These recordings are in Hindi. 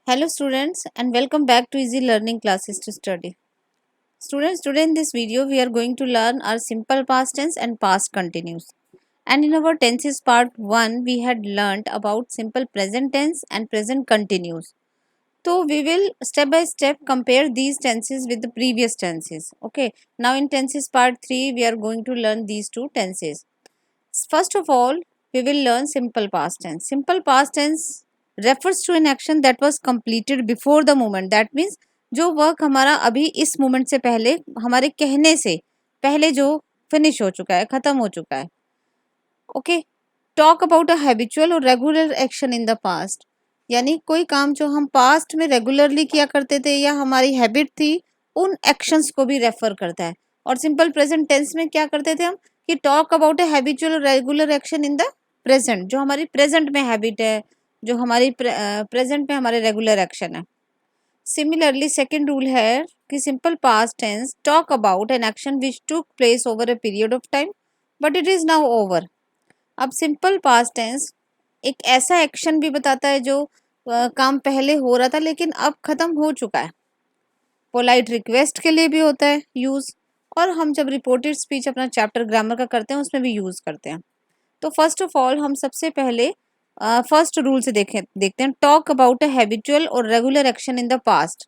Hello students and welcome back to Easy Learning Classes to Study. Students, today in this video we are going to learn our simple past tense and past continuous. And in our tenses part 1 we had learnt about simple present tense and present continuous. So we will step by step compare these tenses with the previous tenses. Okay. Now in tenses part 3 we are going to learn these two tenses. First of all, we will learn simple past tense. Simple past tense refers to an action that was completed before the moment. That means जो वर्क हमारा अभी इस मोमेंट से पहले हमारे कहने से पहले जो फिनिश हो चुका है, खत्म हो चुका है. Okay. Talk about a habitual और regular action in the past. यानी कोई काम जो हम पास्ट में रेगुलरली किया करते थे या हमारी हैबिट थी, उन एक्शंस को भी रेफर करता है. और सिंपल प्रेजेंट टेंस में क्या करते थे हम कि टॉक अबाउट ए हैबिचुअल और regular action in the present. जो हमारी प्रेजेंट में हैबिट है, जो हमारी प्रेजेंट में हमारे रेगुलर एक्शन है. सिमिलरली सेकेंड रूल है कि simple past tense talk about an action which took place over a period of time but it is now over. अब सिंपल पास्ट टेंस एक ऐसा एक्शन भी बताता है जो काम पहले हो रहा था लेकिन अब खत्म हो चुका है. पोलाइट रिक्वेस्ट के लिए भी होता है यूज, और हम जब रिपोर्टेड स्पीच अपना चैप्टर ग्रामर का करते हैं उसमें भी यूज करते हैं. तो फर्स्ट ऑफ ऑल हम सबसे पहले फर्स्ट रूल से देखते हैं. टॉक अबाउट अ हैबिचुअल और regular action in the past.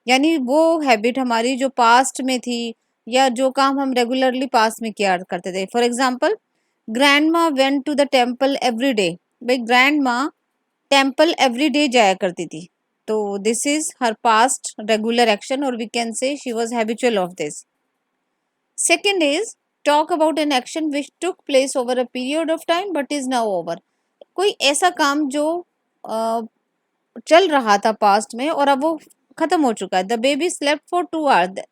यानी वो हैबिट हमारी जो पास्ट में थी या जो काम हम रेगुलरली पास्ट में किया करते थे. फॉर एग्जाम्पल, ग्रैंड माँ went to the temple every day. भाई ग्रैंड माँ टेम्पल एवरी डे जाया करती थी, तो this is her past regular action और we can say she was habitual of this. Second is talk about an action which took place over a period of time but is now over. कोई ऐसा काम जो चल रहा था पास्ट में और अब वो खत्म हो चुका है. The baby slept for 2 hours.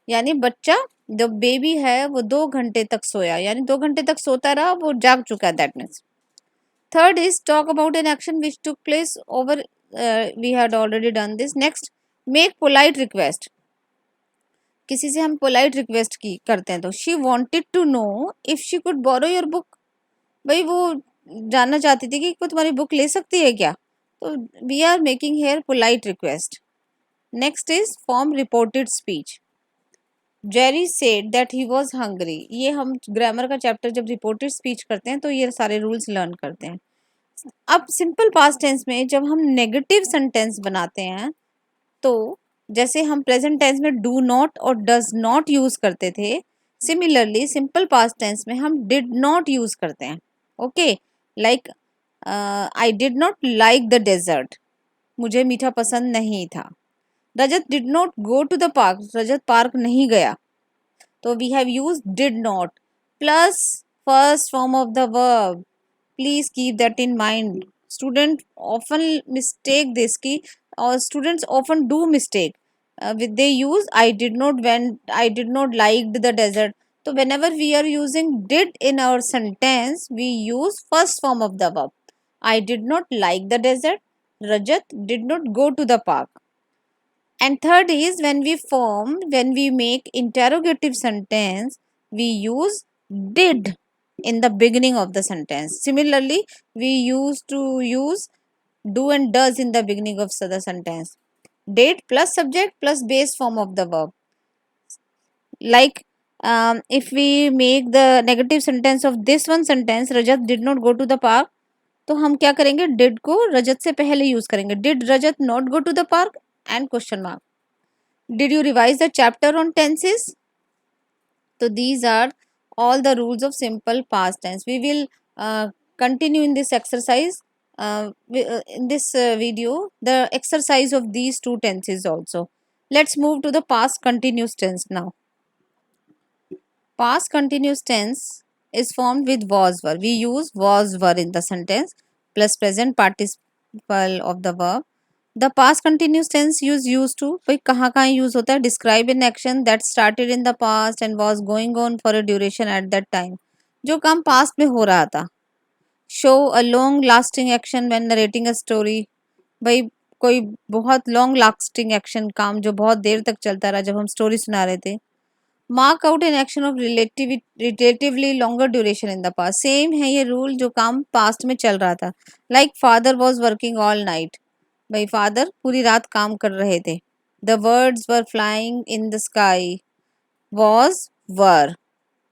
यानी बच्चा जो बेबी है वो 2 घंटे तक सोया, यानी 2 घंटे तक सोता रहा, वो जाग चुका है. That means. Third is talk about an action which took place over. We had already done this. Next, make polite request. किसी से हम पोलाइट रिक्वेस्ट की करते हैं तो she wanted to know if she could borrow your book. भाई वो जानना चाहती थी कि वो तुम्हारी बुक ले सकती है क्या. तो we are making here polite request. Next is form reported speech. Jerry said that he was hungry. ये हम ग्रामर का चैप्टर जब रिपोर्टेड स्पीच करते हैं तो ये सारे रूल्स लर्न करते हैं. अब सिंपल पास्ट टेंस में जब हम नेगेटिव सेंटेंस बनाते हैं तो जैसे हम प्रेजेंट टेंस में डू नॉट और डज नॉट यूज करते थे, सिमिलरली सिंपल पास्ट टेंस में हम डिड नॉट यूज करते हैं. Okay. Like I did not like the dessert. मुझे मीठा पसंद नहीं था. Rajat did not go to the park. Rajat park नहीं गया. तो we have use did not plus first form of the verb. Please keep that in mind. Student often mistake this की, और students often do mistake with they use I did not liked the desert. So whenever we are using did in our sentence we use first form of the verb. I did not like the desert. Rajat did not go to the park. And third is when we make interrogative sentence, we use did in the beginning of the sentence. Similarly, we used to use do and does in the beginning of the sentence. Did plus subject plus base form of the verb. Like if we make the negative sentence of this one sentence, Rajat did not go to the park, तो हम क्या करेंगे, डिड को रजत से पहले यूज करेंगे. Did Rajat not go to the park and question mark. Did you revise the chapter on tenses? So these are all the rules of simple past tense. We will continue in this exercise in this video the exercise of these two tenses also. Let's move to the past continuous tense now. Past continuous tense is formed with was were. We use was were in the sentence plus present participle of the verb. The past continuous tense use use to. भाई कहाँ कहाँ यूज होता है. Describe an action that started in the past and was going on for a duration at that time. जो काम पास्ट में हो रहा था. Show a long lasting action when narrating a story. भाई कोई बहुत लॉन्ग लास्टिंग एक्शन, काम जो बहुत देर तक चलता रहा जब हम स्टोरी सुना रहे थे. Mark out an action of relatively longer duration in the past. Same है ये रूल, जो काम पास्ट में चल रहा था. Like father was working all night. भाई फादर पूरी रात काम कर रहे थे. The words were flying in the sky. Was were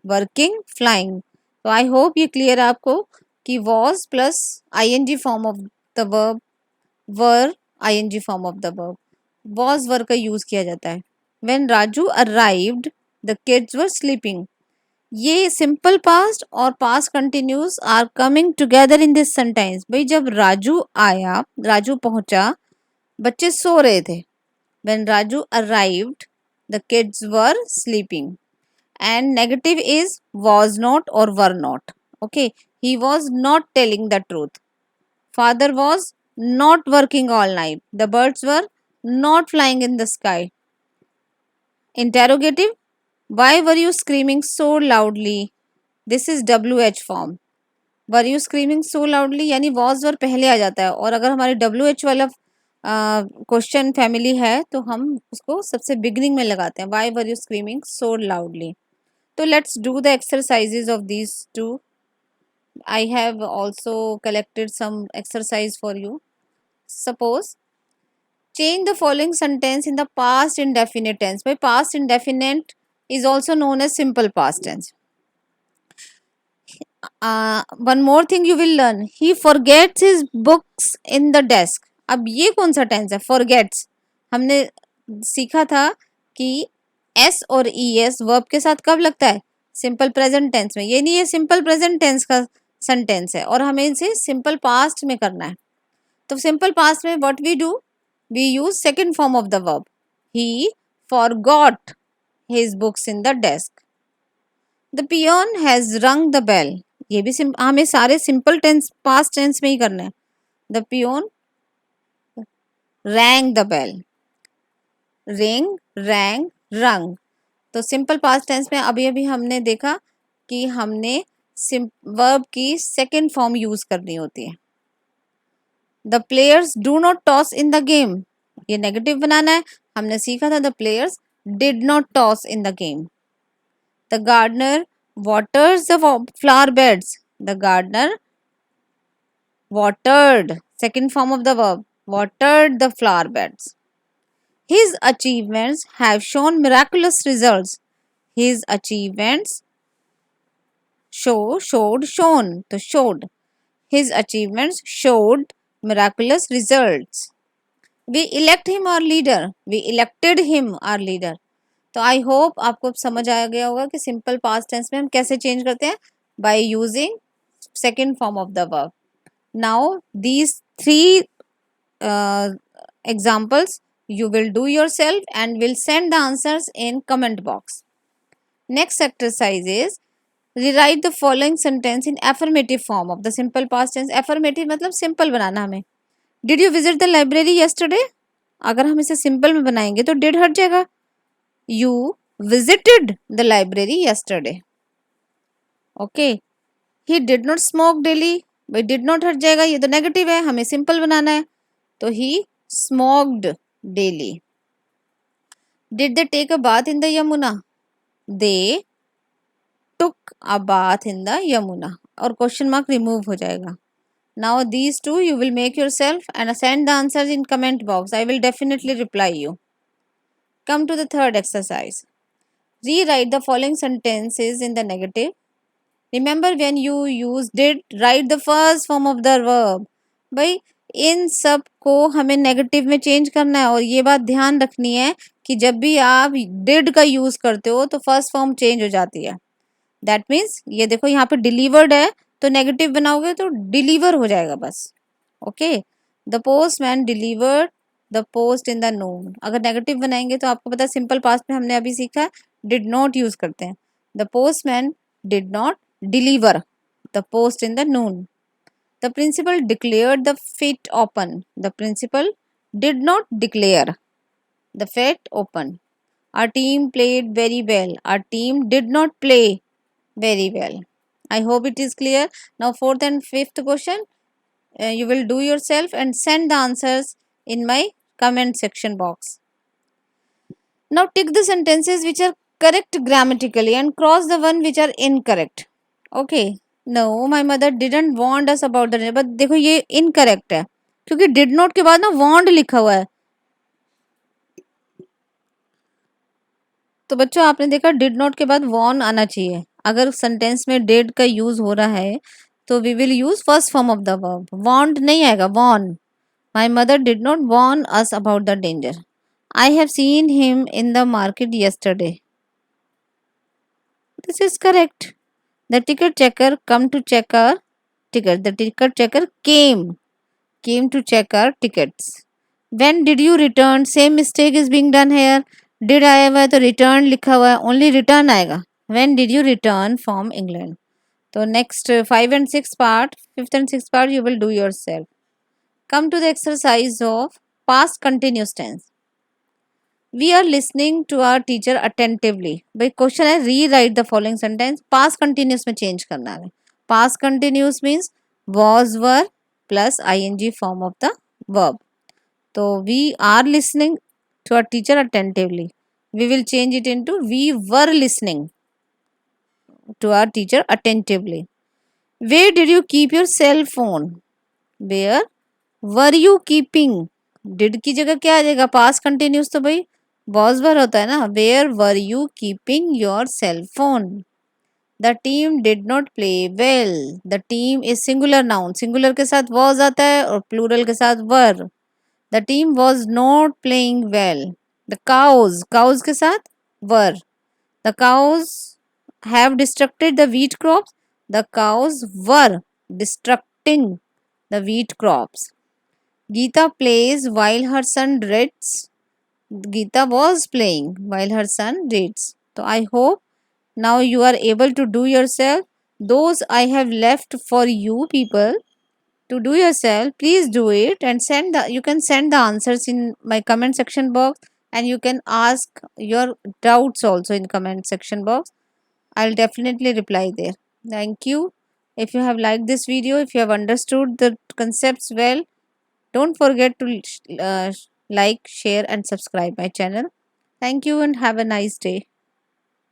working flying. तो आई होप ये क्लियर है आपको कि was plus ING form of the verb, were ING form of the verb, was were का यूज किया जाता है. When Raju arrived the kids were sleeping. ये सिंपल पास्ट और past continuous are coming together in this sentence. भाई जब राजू आया, राजू पहुंचा, बच्चे सो रहे थे. When Raju arrived the kids were sleeping. And negative is was not or were not. Okay, he was not telling the truth. Father was not working all night. The birds were not flying in the sky. Interrogative, why were you screaming so loudly? This is WH form. Were you screaming so loudly यानी was वर पहले आ जाता है, और अगर हमारे WH वाला क्वेश्चन फैमिली है तो हम उसको सबसे बिगनिंग में लगाते हैं. Why were you screaming so loudly? So let's do the exercises of these two. I have also collected some exercise for you. Suppose change the following sentence in the past indefinite tense. By past indefinite is also known as simple past tense. One more thing you will learn. He forgets his books in the desk. अब ये कौन सा टेंस है? forgets. हमने सीखा था कि एस और ई एस वर्ब के साथ कब लगता है? सिंपल प्रेजेंट टेंस में. ये नहीं, ये सिंपल प्रेजेंट टेंस का सेंटेंस है और हमें इसे सिंपल पास्ट में करना है. तो सिंपल पास्ट में what we do, we use second form of the verb. He forgot his books in the desk. The peon has rung the bell. ये भी हमें सारे सिंपल टेंस पास्ट टेंस में ही करना है. The peon rang the bell. Ring, rang, rung. तो सिंपल पास्ट टेंस में अभी अभी हमने देखा कि हमने वर्ब की सेकेंड फॉर्म यूज करनी होती है. The players do not toss in the game. ये नेगेटिव बनाना है. हमने सीखा था the players did not toss in the game. The gardener waters the flower beds. The gardener watered, second form of the verb, watered the flower beds. His achievements have shown miraculous results. His achievements showed, shown, तो showed. His achievements showed miraculous results. We elect him our leader. We elected him our leader. तो आई होप आपको समझ आ गया होगा कि सिंपल पास्ट टेंस में हम कैसे चेंज करते हैं, by using second form of the verb. Now these three examples you will do yourself and will send the answers in comment box. Next exercise is rewrite the following sentence in affirmative form of the simple past tense. affirmative मतलब सिंपल बनाना हमें. did you visit the library yesterday? अगर हम इसे सिंपल में बनाएंगे तो did हट जाएगा. You visited the library yesterday. Okay. He did not smoke daily. भाई did not हट जाएगा, ये तो नेगेटिव है, हमें सिंपल बनाना है. तो he smoked daily. Did they take a bath in the Yamuna? They took a bath in the Yamuna. और क्वेश्चन मार्क रिमूव हो जाएगा. Now these two you will make yourself and send the answers in comment box. I will definitely reply you. Come to the third exercise. Rewrite the following sentences in the negative. Remember when you use did, write the first form of the verb. भाई इन सब को हमें नेगेटिव में चेंज करना है और ये बात ध्यान रखनी है कि जब भी आप डिड का यूज करते हो तो फर्स्ट फॉर्म चेंज हो जाती है. दैट मीन्स ये देखो यहाँ पे डिलीवर्ड है तो नेगेटिव बनाओगे तो डिलीवर हो जाएगा बस. Okay. The postman delivered the post in the noon. अगर नेगेटिव बनाएंगे तो आपको पता है सिंपल पास्ट में हमने अभी सीखा डिड नॉट यूज करते हैं. The postman did not deliver the post in the Noon. The principal declared the fete open. The principal did not declare the fete open. Our team played very well. Our team did not play very well. I hope it is clear. Now fourth and fifth question you will do yourself and send the answers in my comment section box. Now tick the sentences which are correct grammatically and cross the one which are incorrect. Okay. No, my mother didn't warn us about the. But देखो ये incorrect है. क्योंकि डिड नॉट के बाद ना वांट लिखा हुआ है। तो बच्चों आपने देखा डिड नॉट के बाद वॉन आना चाहिए। अगर सेंटेंस में डिड का यूज हो रहा है तो we will use first form of the verb, want नहीं आएगा, warn. My mother did not warn us about the danger. I have seen him in the market yesterday. This is correct. The ticket checker come to check our ticket. The ticket checker came to check our tickets. When did you return? Same mistake is being done here. Did आया हुआ है तो return लिखा हुआ है, only return आएगा. When did you return from England? तो next 5 and 6 part, 5th and 6th part you will do yourself. Come to the exercise of past continuous tense. We are listening to our teacher attentively. भाई क्वेश्चन है rewrite the following sentence, past continuous में चेंज करना है। Past continuous means was were plus ing form of the verb. तो we are listening to our teacher attentively. We will change it into we were listening to our teacher attentively. Where did you keep your cell phone? Where were you keeping? Did की जगह क्या आ जाएगा? पास्ट कंटिन्यूस तो भाई was were होता है ना। Where were you keeping your cell phone? The team did not play well. The team is singular noun. Singular के साथ was आता है और plural के साथ were. The team was not playing well. The cows के साथ were. The cows have destructed the wheat crops. The cows were destructing the wheat crops. Geeta plays while her son reads. Geeta was playing while her son reads. So I hope now you are able to do yourself. Those I have left for you people to do yourself. Please do it and you can send the answers in my comment section box, and you can ask your doubts also in comment section box. I'll definitely reply there. Thank you. If you have liked this video, if you have understood the concepts well, don't forget to like, share and subscribe my channel. Thank you and have a nice day.